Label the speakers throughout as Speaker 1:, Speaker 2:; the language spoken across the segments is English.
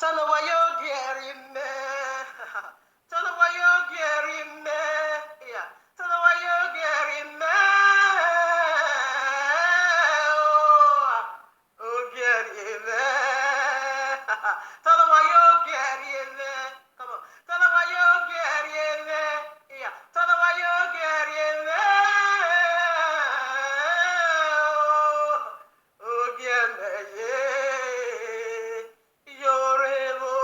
Speaker 1: Talawayogiarime. Talawayogiarime. Yeah. Talawayogiarime. Oh, Ogiarime. Talawayogiarime. Come on. Talawayogiarime. Yeah. Talawayogiarime. Oh, Ogiarime. Yorebo,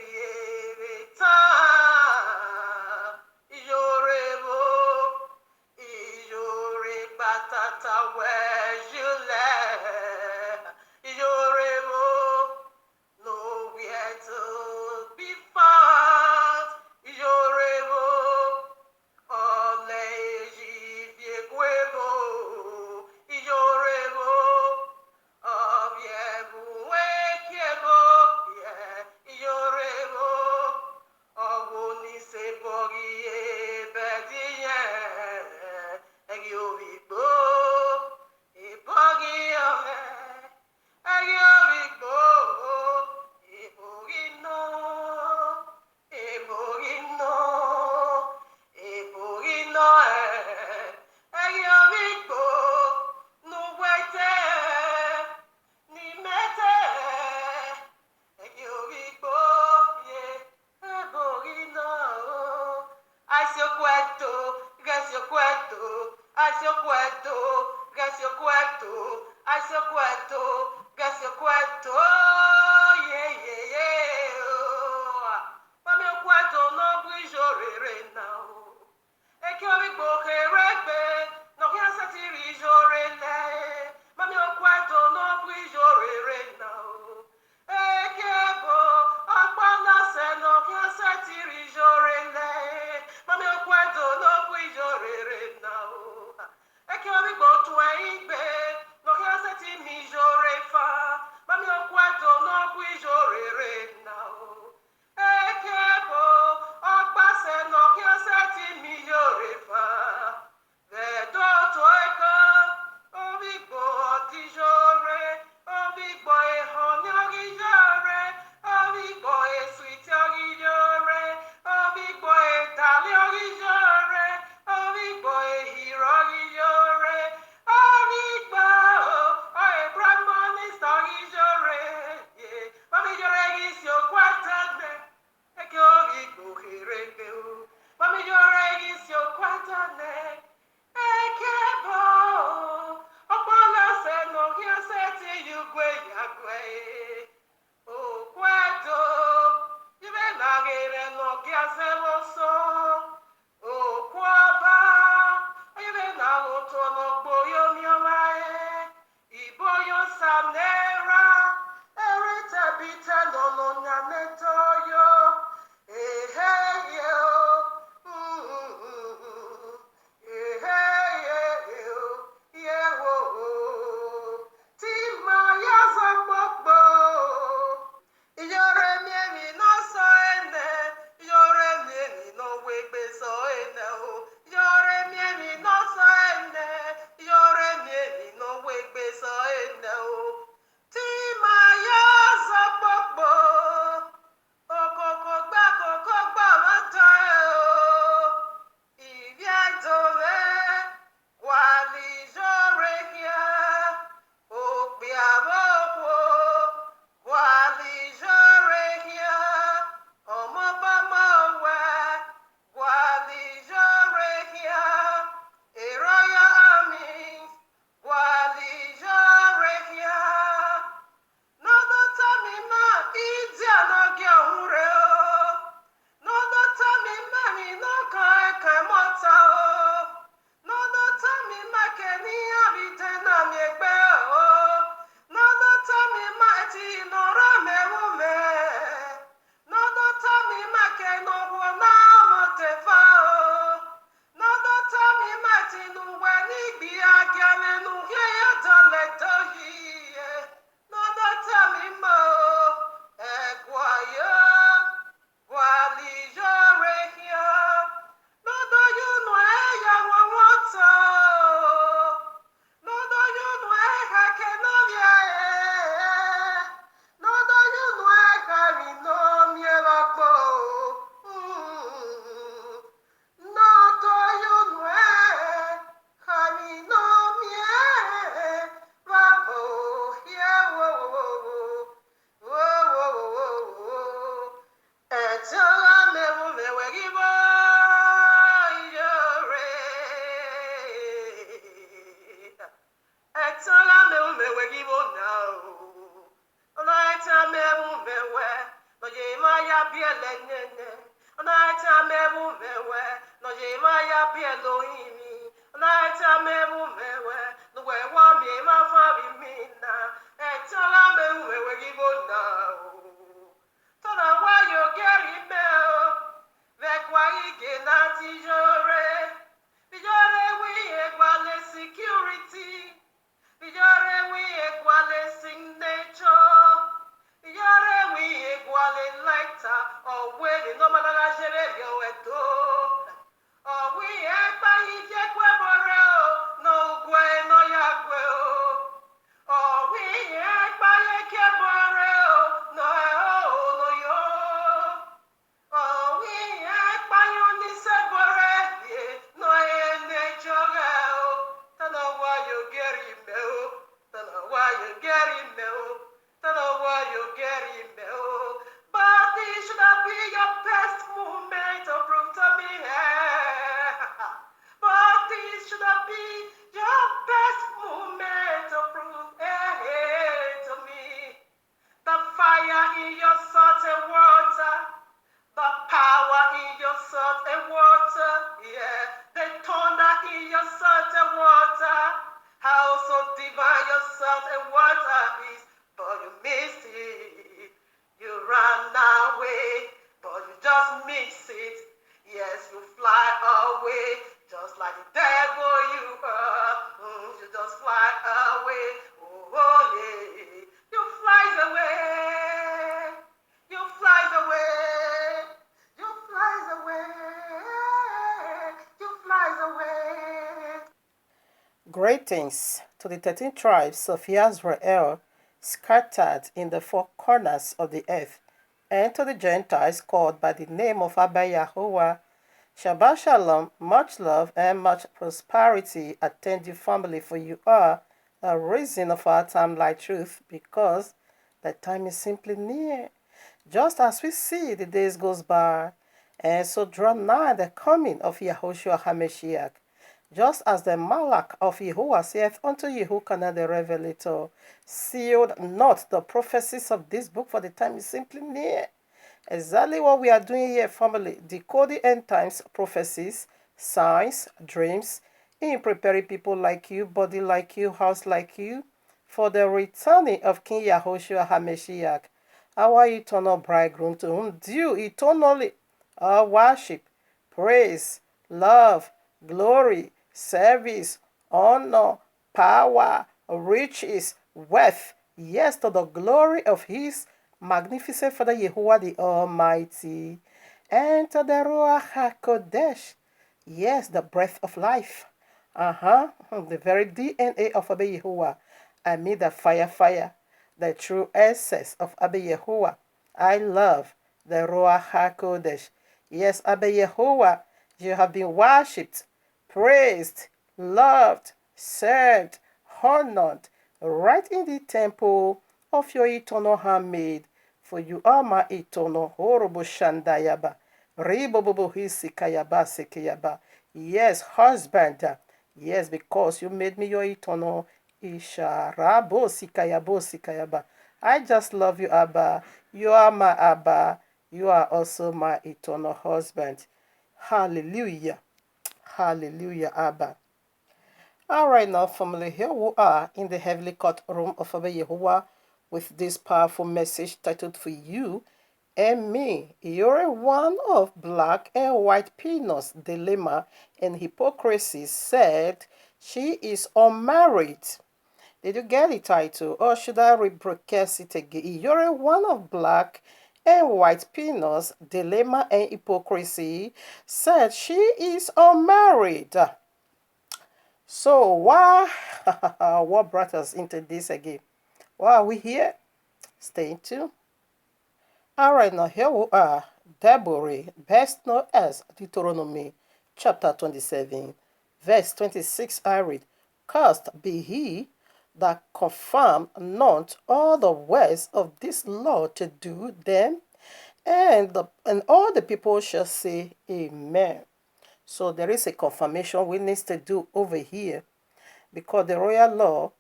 Speaker 1: Iyorerieta, Yorebo, Iyorebatata, where you left, Yorebo, nowhere to be found, Yorebo, Olejiviegwebo, Yorebo, Obiebuwekiebo, Yorebo, Ogunisebogi ebediye, Egiobigbo, Ebogi ome, Egiobigbo, Ebogino, Ebogino, Ebogino, Egiobigbo, Nuwete, Nimete, Egiobigbo, Ebogino, Asiocueto, Gasiocueto, Asiocueto, Gasiocueto, Asiocueto, Gasiocueto, yeah, yeah, yeah. Mami ocueto no brijorere now. Ekiobigbo keregbe, no kiasatiri jorele. Mami ocueto no brijorere now. Ekebo, akpanase no kiasatiri jorele. Mami ocueto no brijorere now. Ekiobigbo tueigbe, no kiasati mi jorefa. Mami ocueto no brijorere now. Ekebo, ọgbase no kiasati mi jorefa. Vedo toeko, obigbo otijore, obigbo ehonyogijore, obigbo eswitiogijore, obigbo etaliogijore, obigbo ehirogijore, obigbo oebramonistogijore. Mami jore gisi okwatane, eke obigbo herebe o. Mami jore gisi okwatane, ekebo ọpọlọ sẹnu kí ó sẹtì yugbe yagbe okwedo ibe nagere nọ kí a sẹwọ sọ okwọba ibe na-ahụtụ n'ogbo yomiọma ibo yo samnera eretabite nọ n'ọnya netoyo ehe yo mewe, no ye maya bielengene. Onaita mebu mewe, no ye maya bielohimi. Onaita mebu mewe, no we wa me ma fa mina. Etala mebu mewe gibo now. Tona wa yo geri meo, vekwa ige na tijore. Bijore we equal security. Bijore we equal signature. Bijore we equal lighter. Oh, we the normal agere yo eto. Oh, we ekpa ije kwe boreo. No kwe no ya kwe o. Oh, we ekpa yeke boreo. No no yo. Oh, we ekpa yoni se bore. No ene joge o. Tana wa yo geri me o. Tana wa yo geri me o. Tana wa yo geri me o. But this should not be your best moment to prove to me. But this should not be your best moment to prove to me. The fire in your salt and water. The power in your salt and water, yeah. The thunder in your salt and water. How so divine your salt and water is, but you missed it. You ran away, but you just miss it. Yes, you fly away, just like the devil you are. You just fly away, oh yeah. You flies away, you flies away. You flies away, you flies away.
Speaker 2: Greetings to the 13 tribes of Israel scattered in the four corners of the earth, and to the Gentiles called by the name of Abba Yahuwah. Shabbat Shalom, much love and much prosperity attend you family, for you are a reason of our time like truth, because the time is simply near. Just as we see the days goes by, and so draw nigh the coming of Yahushua HaMashiach, just as the Malach of Yahuwah saith unto Yehukanah the Revelator, sealed not the prophecies of this book, for the time is simply near. Exactly what we are doing here, family, decoding end times prophecies, signs, dreams, in preparing people like you, body like you, house like you, for the returning of King Yahushua HaMashiach, our eternal bridegroom, to whom due eternally our worship, praise, love, glory, service, honor, power, riches, wealth, yes, to the glory of his magnificent Father Yahuwah the Almighty, and to the Ruach HaKodesh, yes, the breath of life, the very DNA of Abba Yahuwah, I mean the fire, the true essence of Abba Yahuwah. I love the Ruach HaKodesh. Yes, Abba Yahuwah, you have been worshipped, praised, loved, served, honored, right in the temple of your eternal handmaid. For you are my eternal Horobo Shandayaba, Ribobobo Hisikayaba Sekayaba. Yes, husband. Yes, because you made me your eternal Isharabo Sikayabo Sikayaba. I just love you, Abba. You are my Abba. You are also my eternal husband. Hallelujah. Hallelujah, Abba. All right, now, family, here we are in the heavenly courtroom of Abba Yahuwah with this powerful message titled for you and me. You're one of black and white peanuts dilemma and hypocrisy, said she is unmarried. Did you get the title, or should I rebroadcast it again? You're one of black and white peanuts dilemma and hypocrisy, said she is unmarried. So why what brought us into this again? Why are we here? Stay tuned. Alright, now here we are. Deborah, best known as Deuteronomy chapter 27, verse 26. I read, cursed be he that confirm not all the words of this law to do them, and all the people shall say, Amen. So there is a confirmation we need to do over here, because the royal law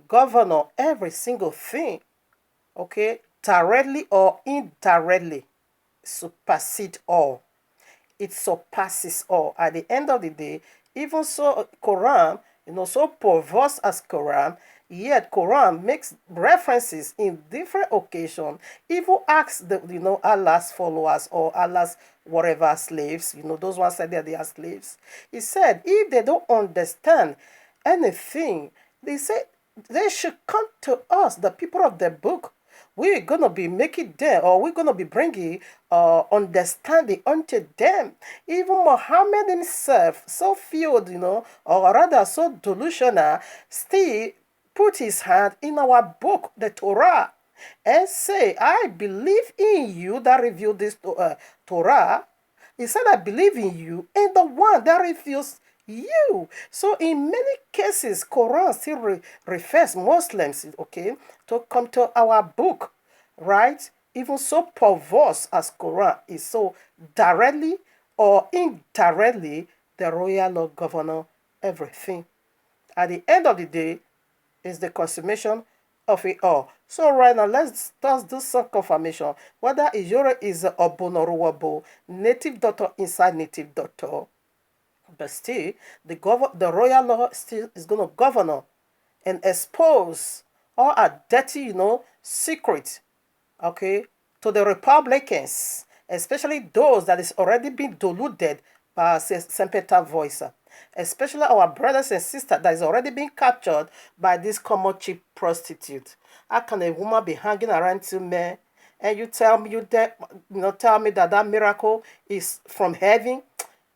Speaker 2: govern every single thing, okay, directly or indirectly supersede all. It surpasses all. At the end of the day, even so, Quran, so perverse as Quran, yet Quran makes references in different occasions. Even asks Allah's followers or Allah's whatever slaves, those ones said that they are slaves. He said if they don't understand anything, they said they should come to us, the people of the book. We're gonna be making them, or we're gonna be bringing understanding unto them. Even Muhammad himself, so filled, or rather so delusional, still put his hand in our book, the Torah, and say, I believe in you that revealed this Torah. He said, I believe in you and the one that reveals you. So in many cases, Quran still refers Muslims, okay, to come to our book, right? Even so perverse as Quran is, so directly or indirectly, the royal law governor everything. At the end of the day, is the consummation of it all. So right now, let's do some confirmation whether Ijoro is a Obonoruwabo, native doctor inside native doctor. But still, the royal law still is going to govern and expose all our dirty, secret, okay, to the Republicans, especially those that is already been deluded by Sempeta voice, especially our brothers and sisters that is already being captured by this common cheap prostitute. How can a woman be hanging around to me and you tell me tell me that miracle is from heaven?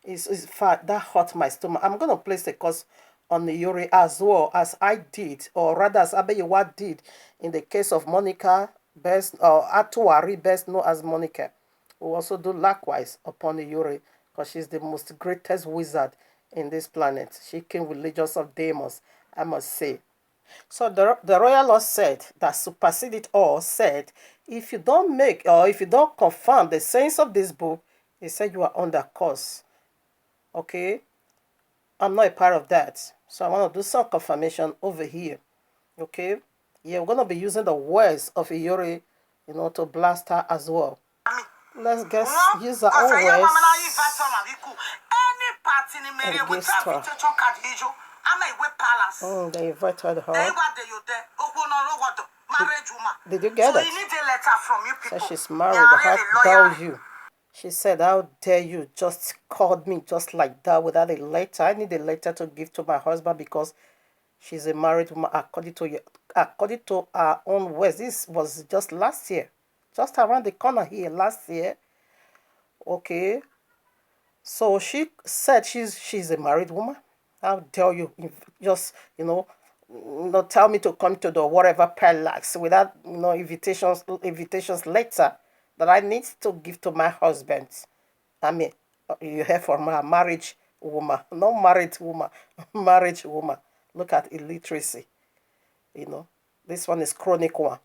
Speaker 2: Is fat that hurt my stomach. I'm gonna place the curse on the Yuri as well as I did, or rather as Abeyewa did in the case of Monica, best or Atuari, best known as Monica. We also do likewise upon the Yuri, because she's the most greatest wizard in this planet. She came with legions of demons, I must say. So the royal law said that superseded all said, if you don't make or if you don't confirm the sense of this book, he said you are under curse. Okay, I'm not a part of that, so I want to do some confirmation over here. Okay, yeah, we're gonna be using the words of Iyori, to blast her as well. Let's use our own words against her. They invited her. Did you get it? So she's married. How dare you? She said, how dare you just called me just like that without a letter? I need a letter to give to my husband because she's a married woman according to our own words. This was just last year. Just around the corner here last year. Okay. So she said she's a married woman. How dare you just, tell me to come to the whatever palace without, invitations letter that I need to give to my husband. I mean, you hear from a marriage woman, not married woman, marriage woman. Look at illiteracy. This one is chronic one.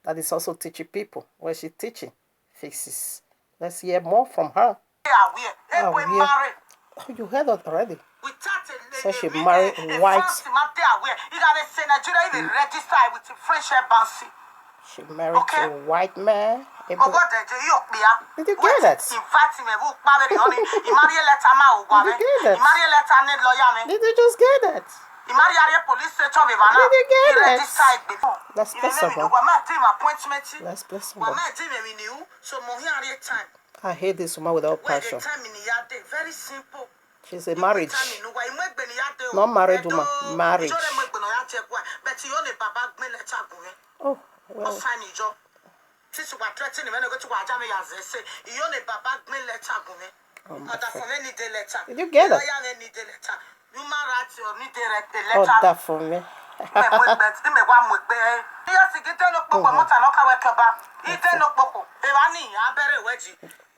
Speaker 2: That is also teaching people. Where she teaching fixes. Let's hear more from her. Oh, you heard that already. So she married white. She married a white man. Did you get it? Did you get it? Did you just get it? Did you get it? Let's bless her. Let's bless her. I hate this woman without passion. She's a marriage. Not married woman. Marriage. Oh, well. Did you get it? Oh, that for me.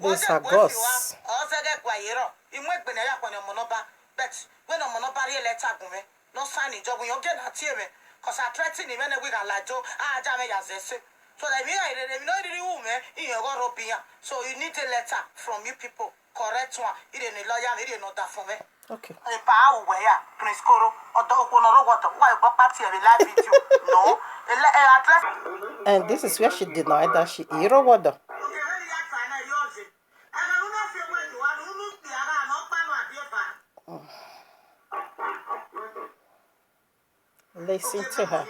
Speaker 2: These are ghosts. Because I threatened him and we got like so you need a letter from you people. Correct one. It ain't a lawyer, it ain't not that for me. Okay. And this is where she denied that she hero water. Listen to her.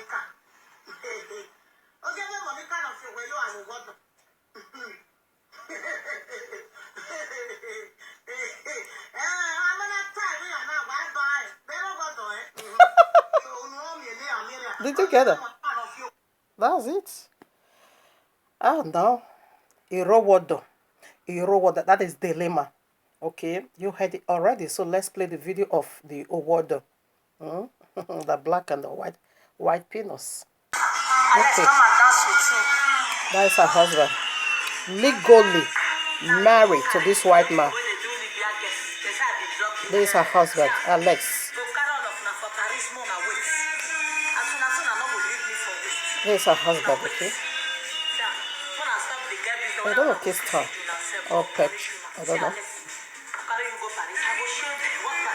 Speaker 2: Did you get it? That's it. Ah, no. Hero water. Hero water. That is dilemma. Okay, you heard it already. So let's play the video of the award. The black and the white penis. Okay. That is her husband. Legally married to this white man. This is her husband, Alex. This is her husband, okay? I don't know, kiss her or pet. I don't know.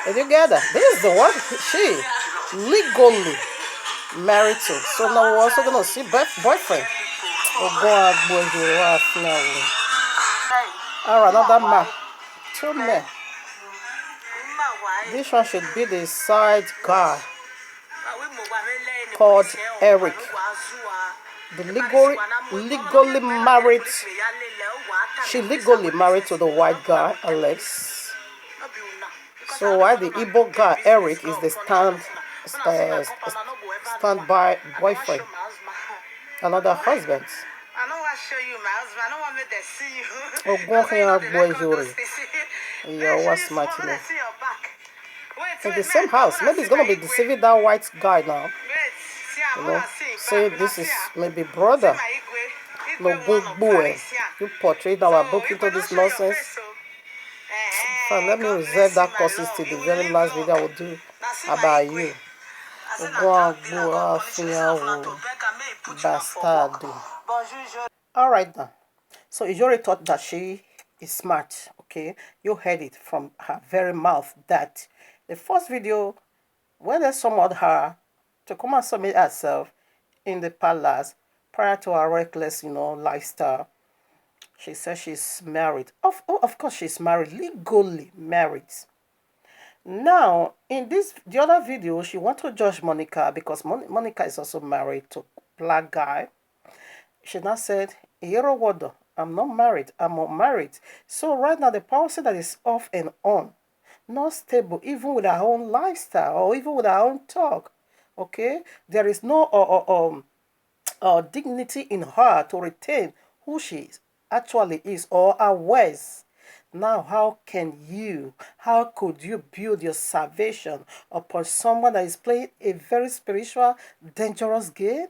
Speaker 2: Did you get that? This is the one she legally married to. So now we're also gonna see boyfriend. Oh God, boy, you are now. Alright, another man. Two men. This one should be the side guy called Eric. The legally married. She legally married to the white guy, Alex. So why the Igbo guy, Eric, is the standby boyfriend, another husband.
Speaker 1: I don't want to show you my husband. I don't want me to see you.
Speaker 2: Oh, go here, boy, Yuri. Yeah, what's my name? In the same house. Maybe it's gonna be deceiving that white guy now. You know, say this is maybe brother. No good boy. You portrayed our book into this nonsense. Fine, let me reserve that courses till the very last video I will do about you. Bastard. Alright now. So you already thought that she is smart, okay? You heard it from her very mouth that the first video, when they summoned her to come and submit herself in the palace prior to her reckless, lifestyle, she said she's married. Of course she's married, legally married. Now, in the other video, she wants to judge Monica because Monica is also married to black guy. She now said, Hero Wado, I'm not married, I'm unmarried. So right now the policy that is off and on, not stable, even with her own lifestyle or even with her own talk. Okay? There is no dignity in her to retain who she actually is or her ways. Now, how could you build your salvation upon someone that is playing a very spiritual, dangerous game?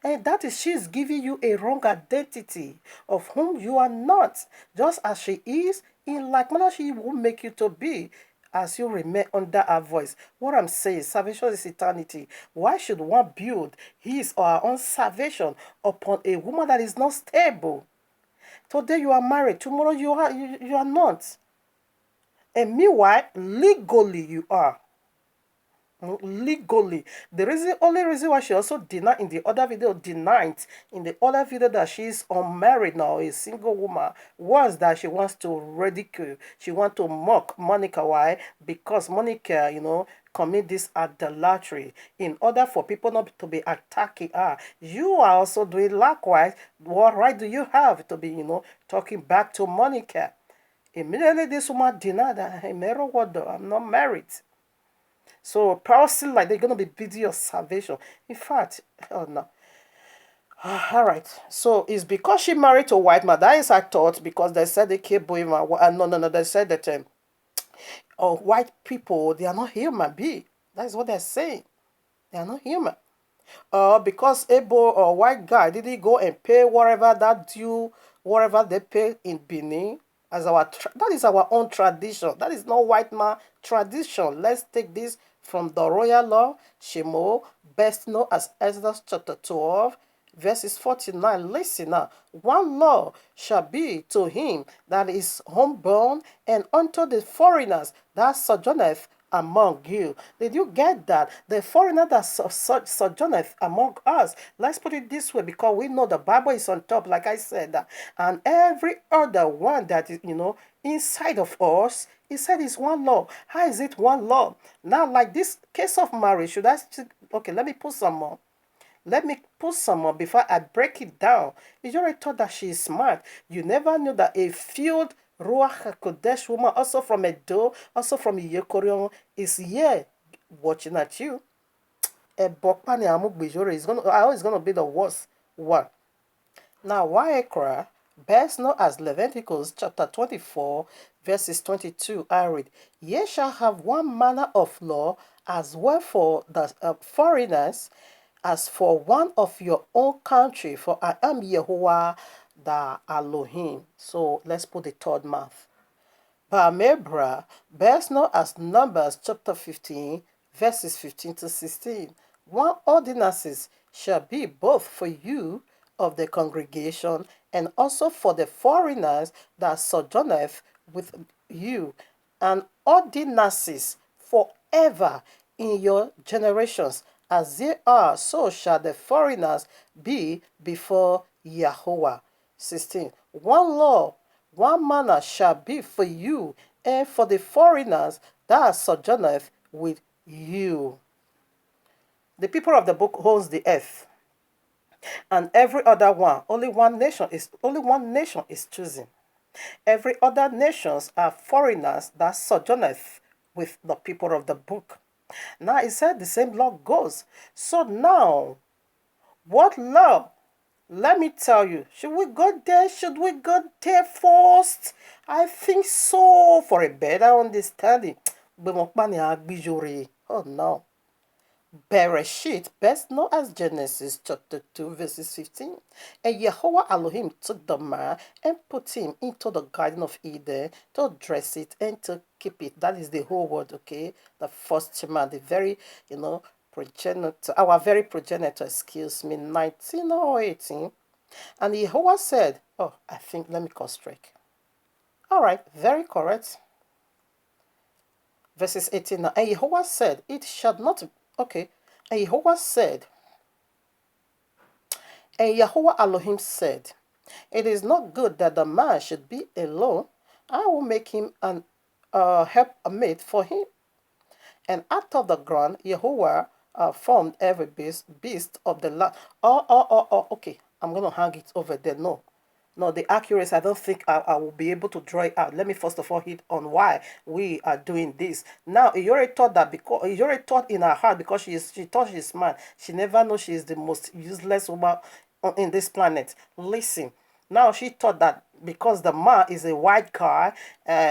Speaker 2: And that is, she's giving you a wrong identity of whom you are not. Just as she is, in like manner she will make you to be as you remain under her voice. What I'm saying, salvation is eternity. Why should one build his or her own salvation upon a woman that is not stable? Today you are married, tomorrow you are not. And meanwhile, legally you are. Legally. The only reason why she also denied in the other video, that she's unmarried now, a single woman, was that she wants to ridicule, she wants to mock Monica. Why? Because Monica, commit this idolatry in order for people not to be attacking her. You are also doing likewise. What right do you have to be, talking back to Monica? Immediately this woman denied that, I'm not married. So person like they're gonna be busy your salvation. In fact, oh no. Alright. So it's because she married a white man. That is her thought, because they said they keep boy. No. They said that white people, they are not human being. That is what they're saying. They are not human. Because Ebo or white guy didn't go and pay whatever they pay in Benin. That is our own tradition. That is not white man tradition. Let's take this from the royal law, Shemo, best known as Exodus chapter 12, verses 49. Listen now. One law shall be to him that is homeborn, and unto the foreigners that sojourneth among you. Did you get that? The foreigner that sojourneth among us. Let's put it this way, because we know the Bible is on top, like I said, and every other one that is, inside of us, he said it's one law. How is it one law? Now, like this case of marriage, okay, let me put some more. Let me put some more before I break it down. You already thought that she is smart. You never knew that a filled Ruach HaKodesh woman, also from Edo, also from Iyekorion, is here watching at you. Ebokpani Amugbijore is gonna be the worst one. Now, Waekra, best known as Leviticus chapter 24, verses 22, I read, Ye shall have one manner of law as well for the foreigners as for one of your own country, for I am Yehovah the Elohim. So let's put the third month. Bamebra, best known as Numbers chapter 15, verses 15 to 16. One ordinances shall be both for you of the congregation and also for the foreigners that sojourneth with you, and ordinances forever in your generations. As they are, so shall the foreigners be before Yahweh. 16. One law, one manner shall be for you and for the foreigners that sojourneth with you. The people of the book holds the earth, and every other one, only one nation is chosen. Every other nations are foreigners that sojourneth with the people of the book. Now it said the same law goes. So now, what law? Let me tell you. Should we go there? Should we go there first? I think so, for a better understanding. Oh no. Bereshit, best known as Genesis chapter 2, verses 15. And Yahweh Elohim took the man and put him into the Garden of Eden to dress it and to keep it. That is the whole word, okay? The first man, the very, progenitor, our very progenitor, 19 or 18. And Yahweh said, I think, let me call straight. All right, very correct. Verses 18 now. And Yahweh said, it shall not, okay. And Yahweh said, and Yahweh Elohim said, it is not good that the man should be alone. I will make him an helpmate for him. And out of the ground, Yahweh formed every beast of the land. Okay. I'm going to hang it over there. No, the accuracy, I don't think I will be able to draw it out. Let me first of all hit on why we are doing this. Now, you already thought that because you already thought in her heart because she thought she's smart. She never knows she is the most useless woman in this planet. Listen, now she thought that because the man is a white guy,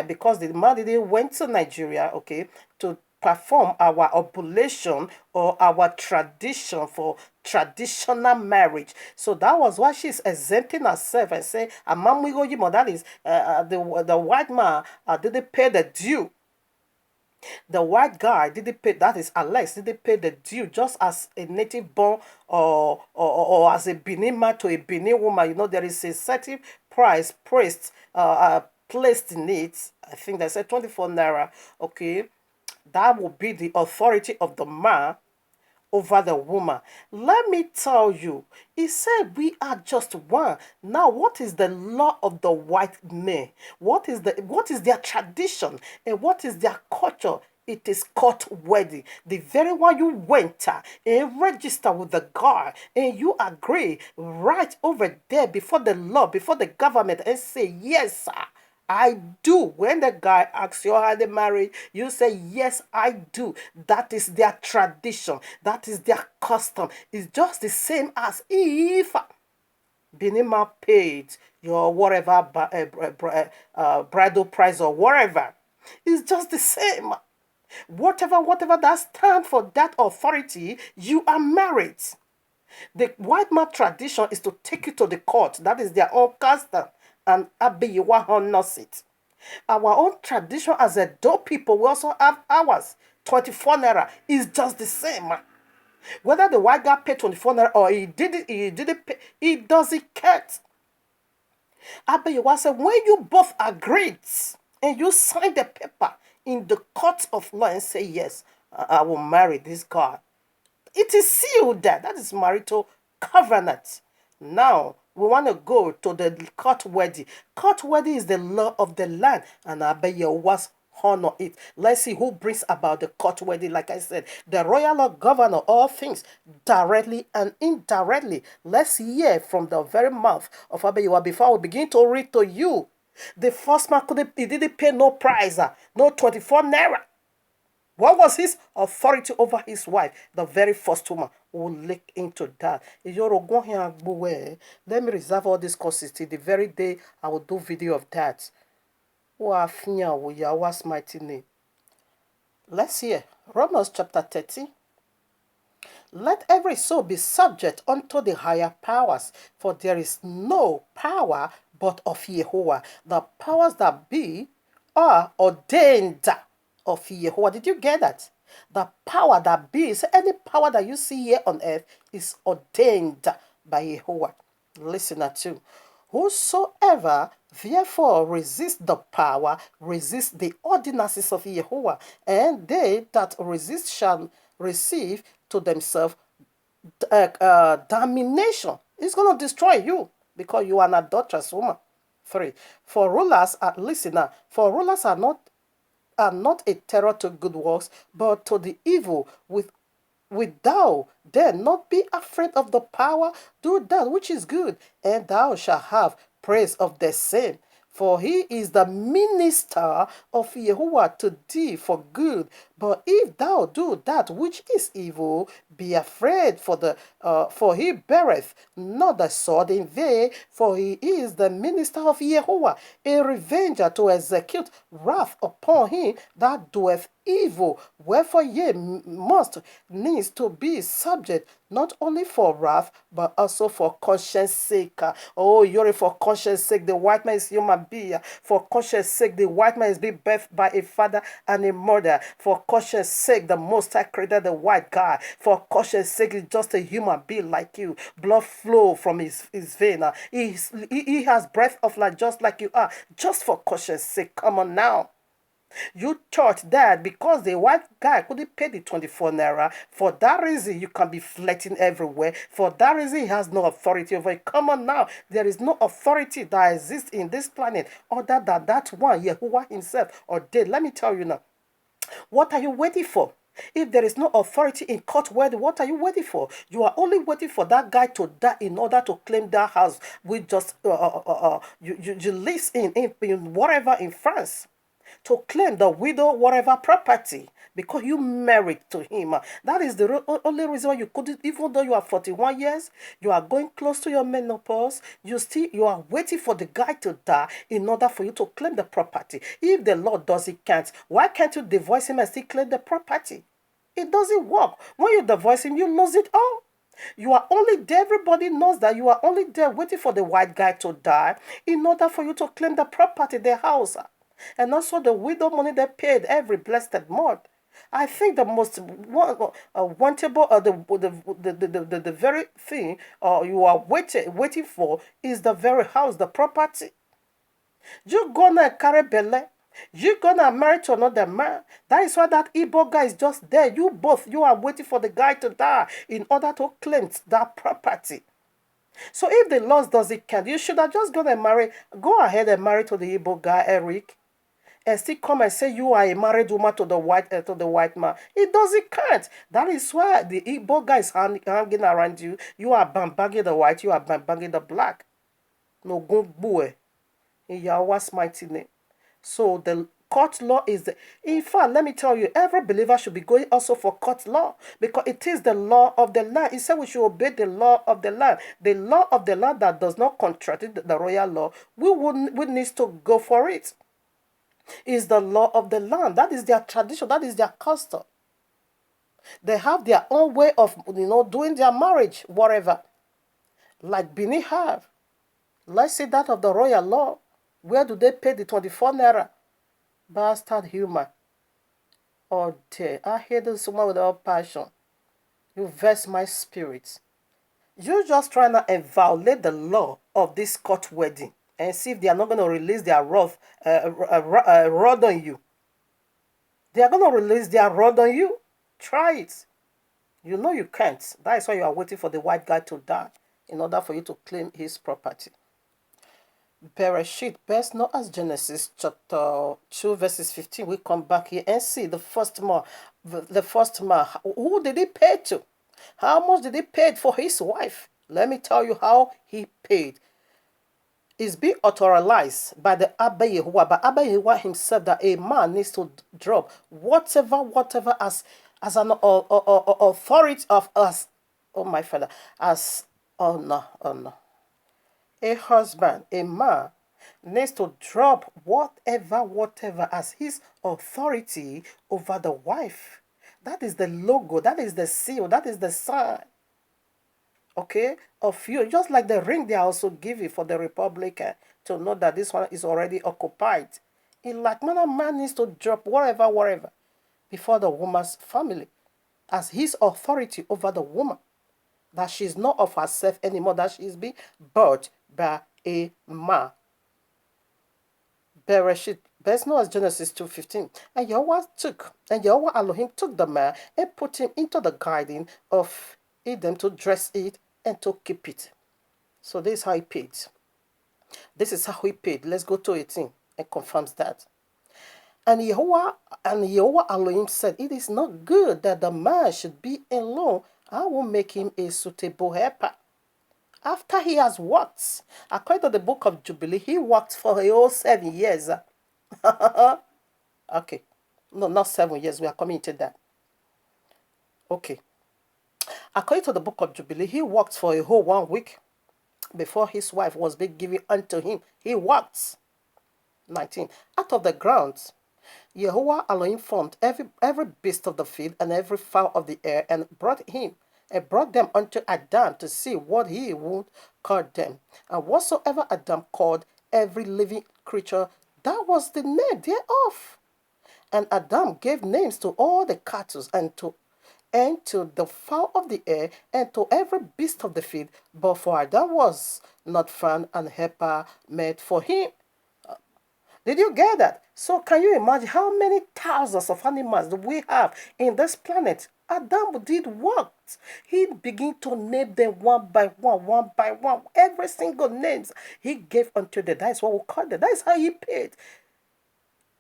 Speaker 2: because the man didn't went to Nigeria, okay, to perform our oblation or our tradition for traditional marriage. So that was why she's exempting herself and saying, that is the white man didn't pay the due. The white guy didn't pay, that is Alex, didn't pay the due just as a native born or as a Benin man to a Benin woman. There is a certain price placed in it. I think they said 24 naira, okay? That will be the authority of the man over the woman. Let me tell you, he said we are just one. Now, what is the law of the white men? What is their tradition and what is their culture? It is court wedding. The very one you went and register with the guy and you agree right over there before the law, before the government, and say, yes, sir, I do. When the guy asks you how they married, you say, yes, I do. That is their tradition. That is their custom. It's just the same as if Benima paid your whatever bridal price or whatever. It's just the same. Whatever that stands for that authority, you are married. The white man tradition is to take you to the court. That is their own custom. And Abiyiwa honors it. Our own tradition as a dope people, we also have ours. 24 naira is just the same. Whether the white guy paid 24 naira or he didn't pay, it doesn't care. Abiyiwa said, when you both agreed and you signed the paper, in the court of law and say, yes, I will marry this guy. It is sealed there. That is marital covenant. Now, we want to go to the court wedding. Court wedding is the law of the land, and Abeya was honor it. Let's see who brings about the court wedding. Like I said, the royal law govern all things directly and indirectly. Let's hear from the very mouth of Abeya before we begin to read to you. The first man he didn't pay no price, no 24 naira. What was his authority over his wife? The very first woman. We'll look into that. Let me reserve all these courses till the very day I will do video of that. What's mighty name? Let's hear. Romans chapter 30. Let every soul be subject unto the higher powers, for there is no power but of Yehovah. The powers that be are ordained of Yehovah. Did you get that? The power that be, so any power that you see here on earth is ordained by Yehovah. Listen to. Whosoever therefore resist the power, resist the ordinances of Yehovah, and they that resist shall receive to themselves damnation. It's going to destroy you because you are an adulterous woman. 3. For rulers are listener. For rulers are not a terror to good works, but to the evil. With thou then not be afraid of the power, do that which is good, and thou shalt have praise of the same. For he is the minister of Yehovah to thee for good. But if thou do that which is evil, be afraid, for he beareth not the sword in vain, for he is the minister of Yehovah, a revenger to execute wrath upon him that doeth evil. Wherefore ye must needs to be subject, not only for wrath, but also for conscience sake. Oh, you're for conscience sake. The white man is human being. For conscience sake, the white man is being birthed by a father and a mother. For conscience sake, the Most High created the white guy. For conscience sake, he's just a human being like you. Blood flow from his vein. He has breath of life just like you are. Just for conscience sake, come on now. You thought that because the white guy couldn't pay the 24 naira, for that reason you can be flirting everywhere. For that reason he has no authority over it. Come on now. There is no authority that exists in this planet other than that one, Yehovah himself ordained. Let me tell you now. What are you waiting for? If there is no authority in court wedding, what are you waiting for? You are only waiting for that guy to die in order to claim that house with just you live in whatever in France, to claim the widow whatever property because you married to him. That is the only reason why you couldn't, even though you are 41 years, you are going close to your menopause, you are waiting for the guy to die in order for you to claim the property. If the Lord does it can't, why can't you divorce him and still claim the property? It doesn't work. When you divorce him, you lose it all. You are only there, everybody knows that you are only there waiting for the white guy to die in order for you to claim the property, the house, and also the widow money they paid every blessed month. I think the most wantable, the very thing you are waiting for is the very house, the property. You're gonna carry belle. You're gonna marry to another man. That is why that Igbo guy is just there. You are waiting for the guy to die in order to claim that property. So if the laws does it count, you should have just go ahead and marry to the Igbo guy, Eric, and still come and say you are a married woman to the white man. It doesn't count. That is why the Igbo guy is hanging around you. You are banging the white, you are banging the black. No good boy. In Yahweh's mighty name. So the court law is in fact, let me tell you, every believer should be going also for court law because it is the law of the land. He said we should obey the law of the land. The law of the land that does not contradict the royal law, we need to go for it. Is the law of the land. That is their tradition. That is their custom. They have their own way of doing their marriage, whatever. Like Benin have. Let's say that of the royal law. Where do they pay the 24 naira? Bastard human. Oh dear. I hate this woman with all passion. You vex my spirit. You're just trying to violate the law of this court wedding and see if they are not going to release their wrath on you. They are going to release their rod on you. Try it. You know you can't. That is why you are waiting for the white guy to die in order for you to claim his property. Bereshit, best known as Genesis chapter 2 verses 15. We come back here and see the first man. The first man, who did he pay to? How much did he pay for his wife? Let me tell you how he paid. It's being authorized by the Abba Yehovah, by Abba Yehovah himself, that a man needs to drop whatever as an authority of us. Oh my father, as oh no. A husband, a man, needs to drop whatever as his authority over the wife. That is the logo, that is the seal, that is the sign, okay, of you. Just like the ring they also give you for the Republican to know that this one is already occupied. In like manner, a man needs to drop whatever before the woman's family as his authority over the woman. That she's not of herself anymore, that she's being bought by a man. Bereshit, best known as Genesis 2:15. And Yahweh Elohim took the man and put him into the garden of Eden to dress it and to keep it. So this is how he paid. This is how he paid. Let's go to 18 and confirms that. And Yahweh Elohim said, it is not good that the man should be alone. I will make him a suitable helper. After he has worked, according to the book of Jubilee, he worked for a whole 7 years. Okay. No, not 7 years. We are coming to that. Okay. According to the book of Jubilee, he worked for a whole 1 week before his wife was being given unto him. He worked. 19. Out of the ground, Yehovah Elohim formed every beast of the field and every fowl of the air and brought them unto Adam to see what he would call them. And whatsoever Adam called every living creature, that was the name thereof. And Adam gave names to all the cattle and to the fowl of the air and to every beast of the field. But for Adam was not found an helper made for him. Did you get that? So can you imagine how many thousands of animals do we have in this planet? Adam did what? He began to name them one by one. Every single names he gave unto them. That is what we call them. That is how he paid.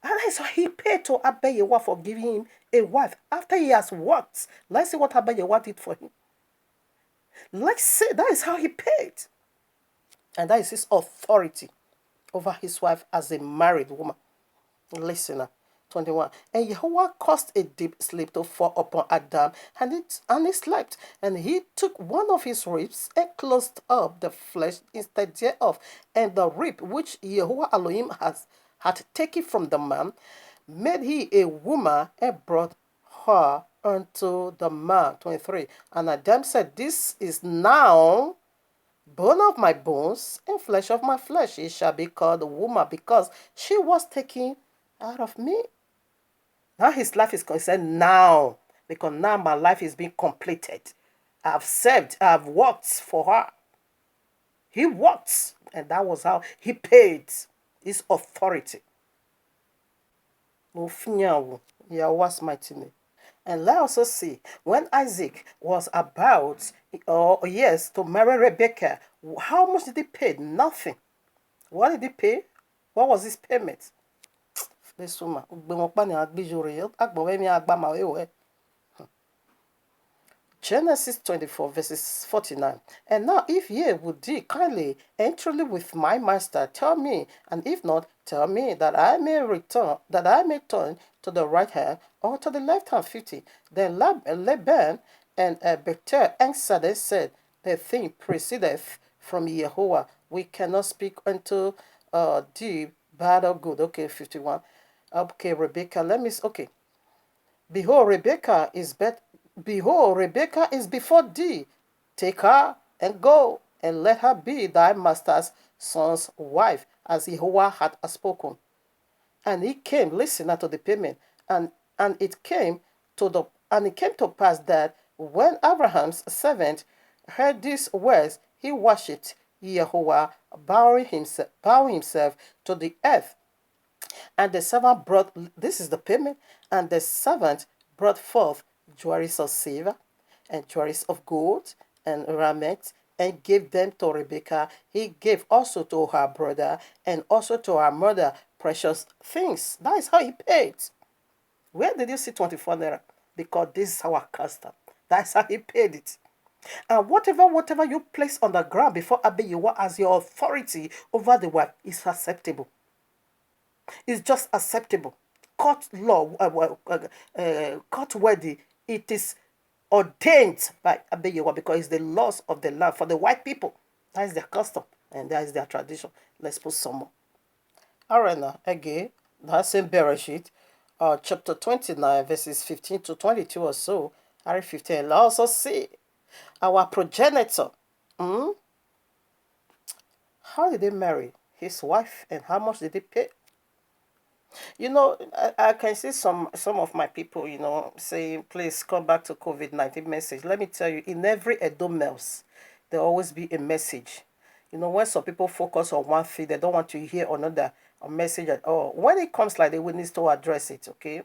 Speaker 2: And that is how he paid to Abba Yehovah for giving him a wife. After he has worked, let's see what Abba Yehovah did for him. Let's see, that is how he paid. And that is his authority over his wife as a married woman. Listener, 21. And Jehovah caused a deep sleep to fall upon Adam, and he slept. And he took one of his ribs and closed up the flesh instead thereof. And the rib which Jehovah Elohim had taken from the man, made he a woman and brought her unto the man. 23. And Adam said, this is now bone of my bones and flesh of my flesh. It shall be called a woman, because she was taken out of me. Now his life is concerned now, because now my life is being completed. I've served, I've worked for her. He worked, and that was how he paid his authority. Yahweh's mighty name. And let's also see, when Isaac was about, to marry Rebecca, how much did he pay? Nothing. What did he pay? What was his payment? This woman. Genesis 24 verses 49. And now if ye would deal kindly and truly with my master, tell me, and if not, tell me, that I may turn to the right hand or to the left hand 50. Then Laban and Bethuel answered and said, the thing proceedeth from Yehovah. We cannot speak unto thee bad or good. Okay, 51. Okay, Rebecca, Behold, Rebecca is before thee. Take her and go, and let her be thy master's son's wife, as Jehovah had spoken. And it came, listen now to the payment, and it came to pass that when Abraham's servant heard these words, he worshipped Jehovah, bowing himself to the earth. And the servant brought, this is the payment, and the servant brought forth jewelries of silver and jewelries of gold and raiment and gave them to Rebekah. He gave also to her brother and also to her mother precious things. That is how he paid. Where did you see 24 naira? Because this is our custom. That's how he paid it. And whatever you place on the ground before Abiyewa as your authority over the wife is acceptable. It's just acceptable. Court law, court worthy. It is ordained by Abiyewa because it's the laws of the land for the white people. That is their custom and that is their tradition. Let's put some more. All right, now again, that same Bereshit, chapter 29, verses 15 to 22 or so. Harry 15. Let's also see our progenitor. How did they marry his wife and how much did they pay? You know, I can see some of my people, saying, please come back to COVID-19 message. Let me tell you, in every Edo mails, there always be a message. When some people focus on one thing, they don't want to hear another a message at all. When it comes like they will need to address it, okay?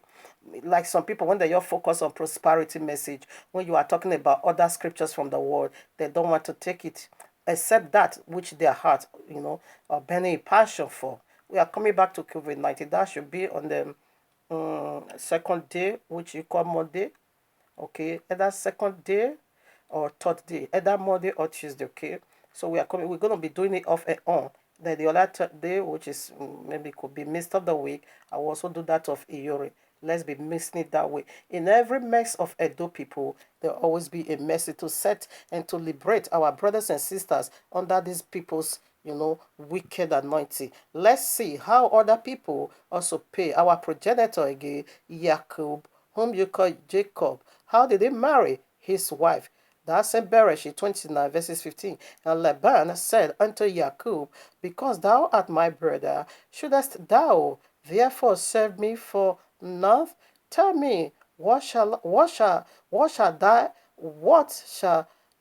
Speaker 2: Like some people, when they are focused on prosperity message, when you are talking about other scriptures from the word, they don't want to take it, except that which their heart, are burning a passion for. We are coming back to COVID-19. That should be on the second day, which you call Monday. Okay, either second day or third day, either Monday or Tuesday. Okay, so we're going to be doing it off and on. Then the other day, which is maybe could be missed of the week, I will also do that of Iyori. Let's be missing it that way. In every mess of Edo people, there will always be a message to set and to liberate our brothers and sisters under these people's wicked anointing. Let's see how other people also pay. Our progenitor again, Jacob, whom you call Jacob. How did he marry his wife? That's in Bereshit 29, verses 15. And Laban said unto Jacob, because thou art my brother, shouldest thou therefore serve me for naught? Tell me, what shall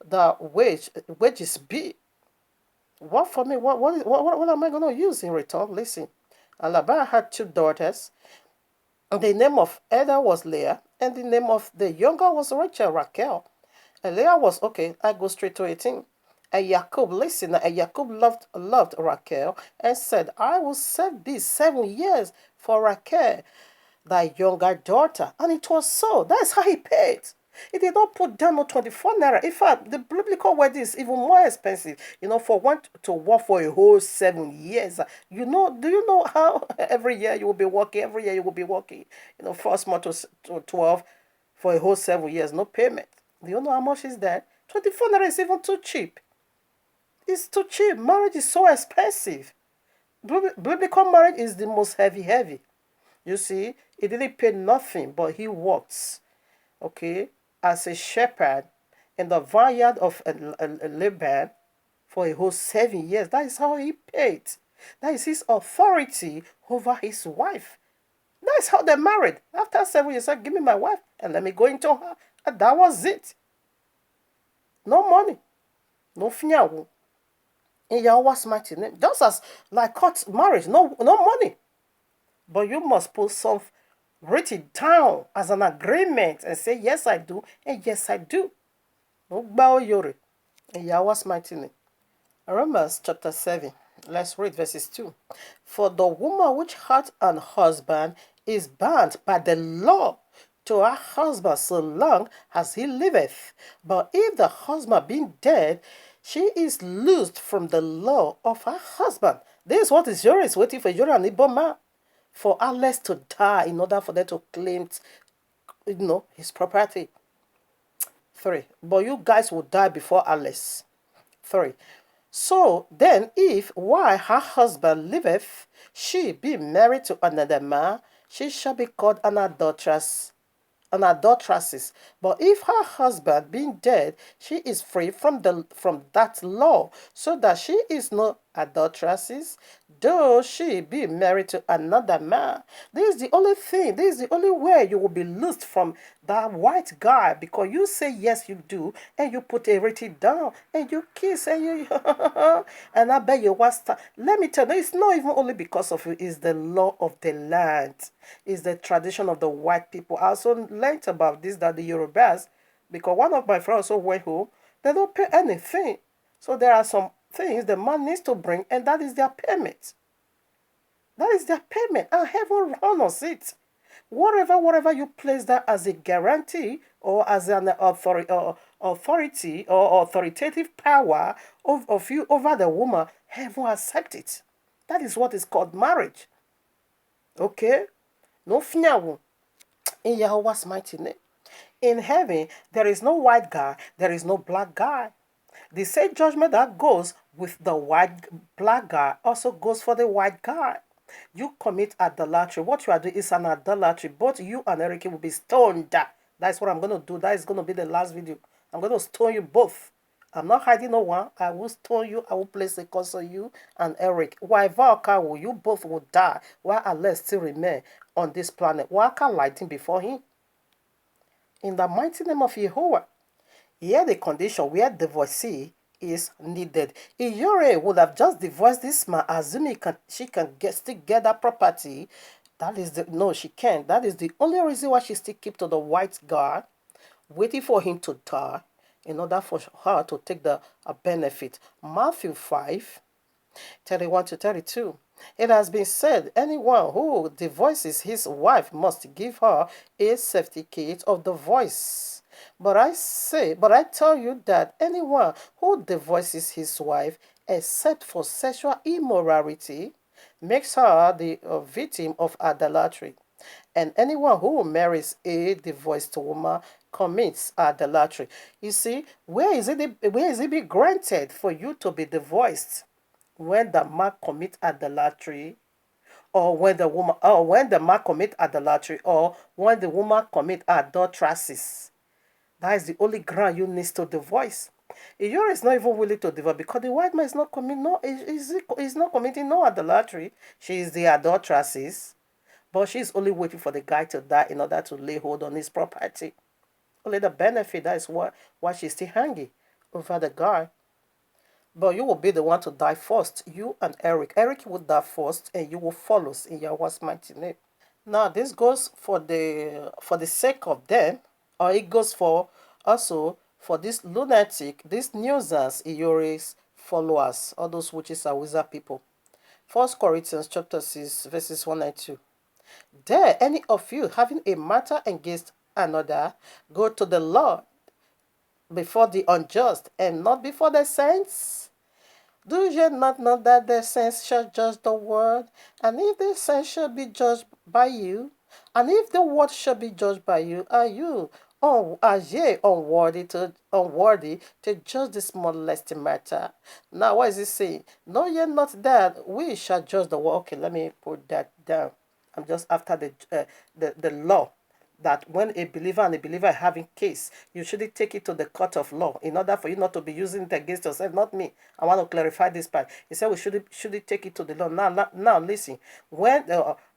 Speaker 2: the wages be? What for me? What am I going to use in return? Listen. And Laban had two daughters. The name of Ada was Leah, and the name of the younger was Raquel. And Leah was, okay, I go straight to 18. And Jacob, listen, and Jacob loved Raquel and said, I will serve thee 7 years for Raquel, thy younger daughter. And it was so. That's how he paid. He did not put down no 24 naira. In fact, the biblical wedding is even more expensive. For one to work for a whole 7 years. Do you know how every year you will be working? Every year you will be working. First month to 12 for a whole 7 years, no payment. Do you know how much is that? 24 naira is even too cheap. It's too cheap. Marriage is so expensive. Biblical marriage is the most heavy. You see, he didn't pay nothing, but he works. Okay, as a shepherd in the vineyard of Laban for a whole 7 years. That is how he paid. That is his authority over his wife. That is how they married. After 7 years, he said, give me my wife and let me go into her. And that was it. No money. No finyawu. In Yahweh's mighty name. Just as like court marriage, no money. But you must put some write it down as an agreement and say, yes, I do, and yes, I do. No bow yore. In Yahweh's mighty name. Romans chapter 7. Let's read verses 2. For the woman which hath an husband is bound by the law to her husband so long as he liveth. But if the husband being dead, she is loosed from the law of her husband. This is what is yours waiting for Yore and Iboma. For Alex to die in order for them to claim, his property. 3. But you guys will die before Alex. 3. So then, if while her husband liveth, she be married to another man, she shall be called an adulteress. But if her husband being dead, she is free from that law, so that she is no adulteresses, though she be married to another man. This is the only thing, this is the only way you will be loosed from that white guy, because you say yes you do, and you put everything down, and you kiss, and you and I bet you was let me tell you, it's not even only because of it, it's the law of the land, it's the tradition of the white people. I also learned about this, that the Yorubas, because one of my friends also went home, they don't pay anything. So there are some things the man needs to bring, and that is their payment. That is their payment, and heaven honors it. Whatever you place that as a guarantee or as an authority or authoritative power of you over the woman, heaven accept it. That is what is called marriage. Okay? No finyawo. In Yahweh's mighty name. In heaven, there is no white guy, there is no black guy. The same judgment that goes with the white black guy also goes for the white guy. You commit adultery. What you are doing is an adultery. Both you and Eric will be stoned. That's what I'm going to do. That is going to be the last video. I'm going to stone you both. I'm not hiding no one. I will stone you. I will place a curse on you and Eric. Why Valka, you both will die while Allah still remain on this planet. Why can't lighting before him? In the mighty name of Jehovah. Here the condition where divorcee is needed. Iyore would have just divorced this man, assuming she can still get that property. That is no, she can't. That is the only reason why she still keep to the white guy, waiting for him to die in order for her to take the benefit. Matthew 5:31 to 32. It has been said, anyone who divorces his wife must give her a certificate of divorce. But I tell you that anyone who divorces his wife except for sexual immorality makes her the victim of adultery. And anyone who marries a divorced woman commits adultery. You see, where is it be granted for you to be divorced? When the man commit adultery, or when the man commit adultery, or when the woman commit adulteresses. That is the only ground you need to divorce. Iyore is not even willing to divorce because the white man is not committing no adultery. She is the adulteresses, but she is only waiting for the guy to die in order to lay hold on his property. Only the benefit, that is why she's still hanging over the guy. But you will be the one to die first. You and Eric. Eric will die first, and you will follow in Yahweh's mighty name. Now this goes for the sake of them, or it goes for also for this lunatic, this nuisance, Iyore's followers, all those witches and wizard people. 1 Corinthians chapter 6, verses 1 and 2. Dare any of you having a matter against another go to the Lord before the unjust and not before the saints? Do ye not know that the saints shall judge the world? And if the saints shall be judged by you, and if the world shall be judged by you, are ye unworthy to judge this smallest matter? Now, what is it saying? Know ye not that we shall judge the world? Okay, let me put that down. I'm just after the law, that when a believer and a believer are having case, you should take it to the court of law in order for you not to be using it against yourself. Not me. I want to clarify this part. He said we should take it to the law. Now listen. When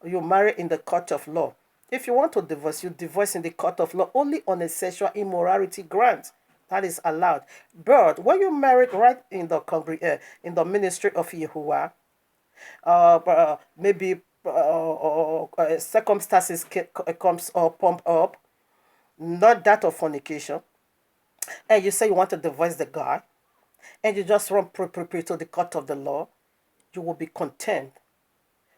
Speaker 2: you marry in the court of law, if you want to divorce, you divorce in the court of law only on a sexual immorality grant. That is allowed. But when you married right in the ministry of Yahuwah, maybe circumstances comes or pump up, not that of fornication, and you say you want to divorce the guy, and you just run to the court of the law, you will be condemned.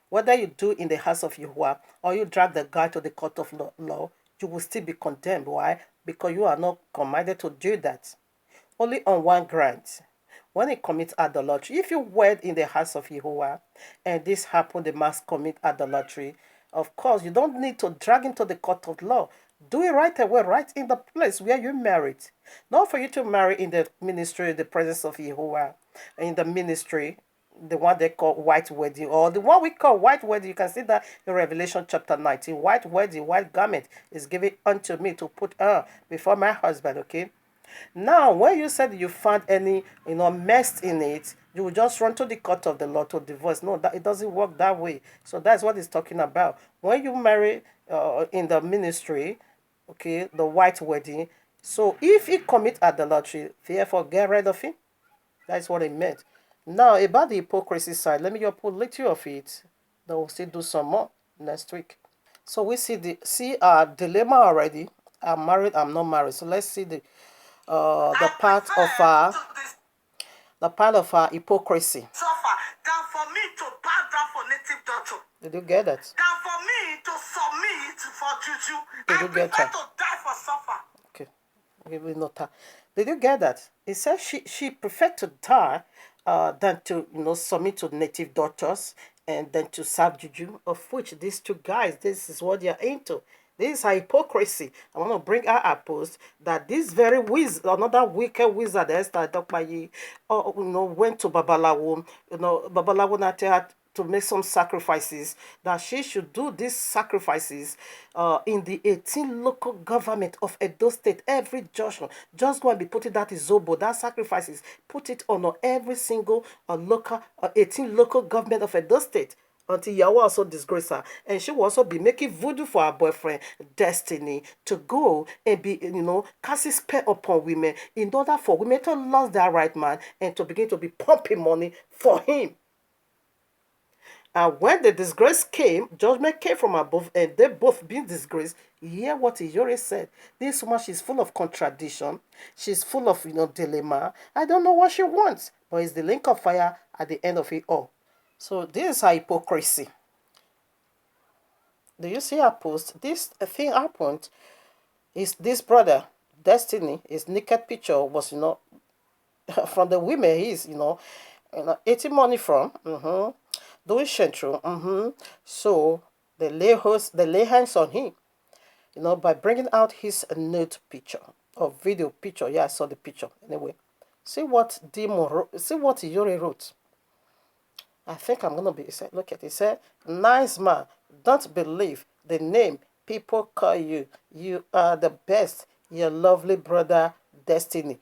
Speaker 2: Whether you do in the house of Yahuwah or you drag the guy to the court of law, you will still be condemned. Why? Because you are not commanded to do that. Only on one grant. When he commits adultery, if you wed in the house of Yahuwah and this happened, the man commit adultery, of course, you don't need to drag him to the court of law. Do it right away, right in the place where you married. Not for you to marry in the ministry, the presence of Yahuwah, in the ministry, the one they call white wedding, or the one we call white wedding. You can see that in Revelation chapter 19. White wedding, white garment is given unto me to put on before my husband, okay? Now, when you said you found any, mess in it, you will just run to the court of the law to divorce. No, that it doesn't work that way. So that's what he's talking about. When you marry in the ministry, okay, the white wedding. So if he commit adultery, therefore get rid of him. That's what it meant. Now about the hypocrisy side, let me just put little of it. Then we'll still do some more next week. So we see our dilemma already. I'm married, I'm not married. So let's see the part of our hypocrisy.
Speaker 1: Suffer than for me to bow down for native doctor.
Speaker 2: Did you get that?
Speaker 1: Than for me to submit for juju.
Speaker 2: Did
Speaker 1: I
Speaker 2: you get
Speaker 1: prefer
Speaker 2: that?
Speaker 1: to die for suffer.
Speaker 2: Okay. We not that. Did you get that? It says she preferred to die than to submit to native doctors and then to serve juju, of which these two guys, this is what they are into. This is hypocrisy. I want to bring out a post that this very wizard, another wicked wizard, Esther Dokpayi, went to Babalawo. Babalawo na tell her to make some sacrifices, that she should do these sacrifices in the 18 local government of Edo State. Every junction, just go and be putting that in Zobo, that sacrifices, put it on every single local 18 local government of Edo State, until Yahweh also disgrace her. And she will also be making voodoo for her boyfriend, Destiny, to go and be, casting spell upon women in order for women to lose their right man and to begin to be pumping money for him. And when the disgrace came, judgment came from above, and they both being disgraced. Hear what Iyore said. This woman, she's full of contradiction. She's full of, dilemma. I don't know what she wants, but it's the link of fire at the end of it all. So this is her hypocrisy. Do you see her post? This thing happened. Is this brother, Destiny, his naked picture was, from the women he's, eating money from. Doing Shentro. So they lay hands on him, by bringing out his nude picture or video picture. Yeah, I saw the picture. Anyway, see what Iyore wrote. I think I'm gonna be. Look at it. He said, "Nice man. Don't believe the name people call you. You are the best. Your lovely brother, Destiny."